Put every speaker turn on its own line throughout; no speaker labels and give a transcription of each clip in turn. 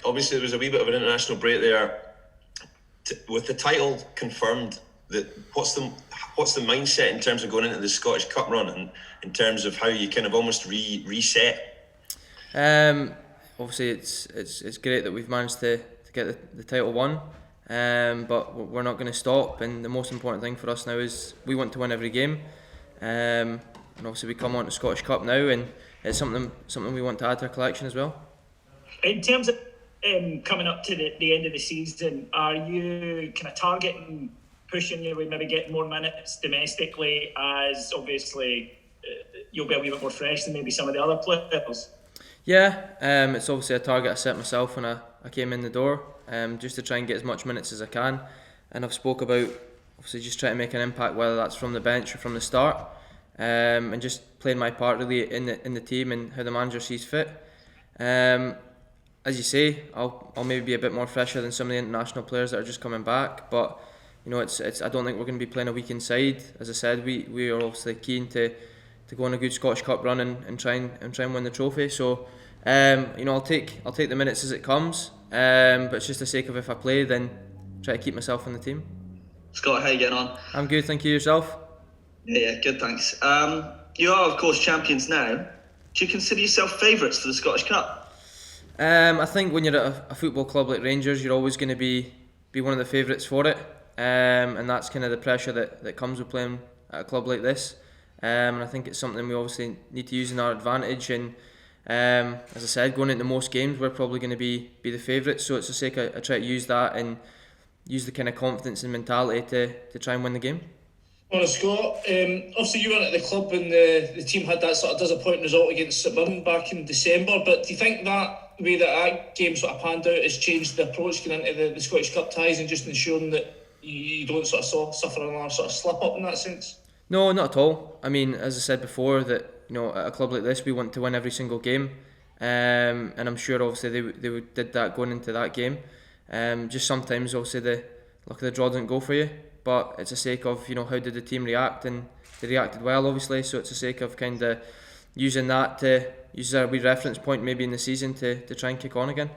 obviously there was a wee bit of an international break there. With the title confirmed, what's the mindset in terms of going into the Scottish Cup run, and in terms of how you kind of almost reset?
Obviously it's great that we've managed to get the title won, but we're not going to stop, and the most important thing for us now is we want to win every game, and obviously we come on to Scottish Cup now, and it's something we want to add to our collection as well.
In terms of coming up to the end of the season, are you kind of targeting pushing you with maybe getting more minutes domestically, as obviously you'll be a wee bit more fresh than maybe some of the other players?
Yeah, it's obviously a target I set myself when I came in the door, just to try and get as much minutes as I can, and I've spoke about obviously just trying to make an impact, whether that's from the bench or from the start, and just playing my part really in the team and how the manager sees fit. As you say, I'll maybe be a bit more fresher than some of the international players that are just coming back, but it's I don't think we're going to be playing a weekend side. As I said, we are obviously keen to go on a good Scottish Cup run and try and win the trophy. So I'll take the minutes as it comes, but it's just the sake of if I play, then try to keep myself on the team.
Scott, how you getting on?
I'm good, thank you. Yourself?
Yeah, good, thanks. You are of course champions now. Do you consider yourself favourites for the Scottish Cup?
I think when you're at a football club like Rangers, you're always going to be one of the favourites for it, and that's kind of the pressure that comes with playing at a club like this, and I think it's something we obviously need to use in our advantage, and as I said, going into most games we're probably going to be the favourites, so it's the sake I try to use that and use the kind of confidence and mentality to try and win the game.
Well, Scott, obviously you weren't at the club when the team had that sort of disappointing result against St Mirren back in December, but do you think that way that game sort of panned out has changed the approach going into the Scottish Cup ties and just ensuring that you don't sort of suffer another sort of slip up in that sense?
No, not at all. I mean, as I said before, that at a club like this we want to win every single game, and I'm sure obviously they did that going into that game. Just sometimes obviously the luck of the draw doesn't go for you, but it's a sake of how did the team react, and they reacted well obviously, so it's a sake of kind of using that to use as a wee reference point maybe in the season to try and kick on again.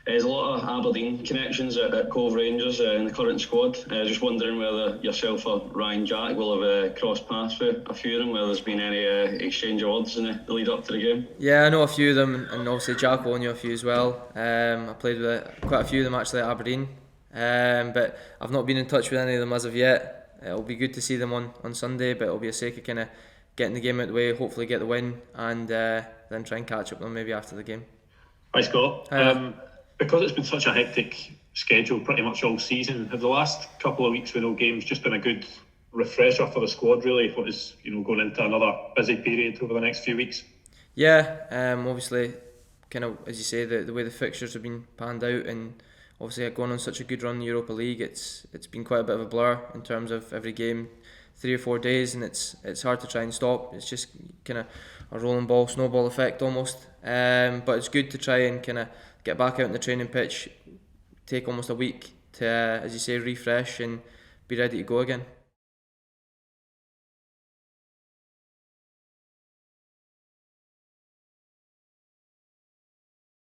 There's a lot of Aberdeen connections at Cove Rangers in the current squad. Just wondering whether yourself or Ryan Jack will have crossed paths with a few of them, whether there's been any exchange of words in the lead up to the game.
Yeah, I know a few of them, and obviously Jack will know a few as well. I played with quite a few of them actually at Aberdeen, but I've not been in touch with any of them as of yet. It'll be good to see them on Sunday, but it'll be a sake of kind of getting the game out of the way, hopefully get the win, and then try and catch up with them maybe after the game.
Hi Scott. Because it's been such a hectic schedule pretty much all season, have the last couple of weeks with no games just been a good refresher for the squad really, what is going into another busy period over the next few weeks?
Yeah, obviously kind of as you say, the way the fixtures have been panned out, and obviously going on such a good run in the Europa League, it's been quite a bit of a blur in terms of every game 3 or 4 days, and it's hard to try and stop. It's just kind of a rolling ball, snowball effect almost, but it's good to try and kind of get back out in the training pitch, take almost a week to, as you say, refresh and be ready to go again.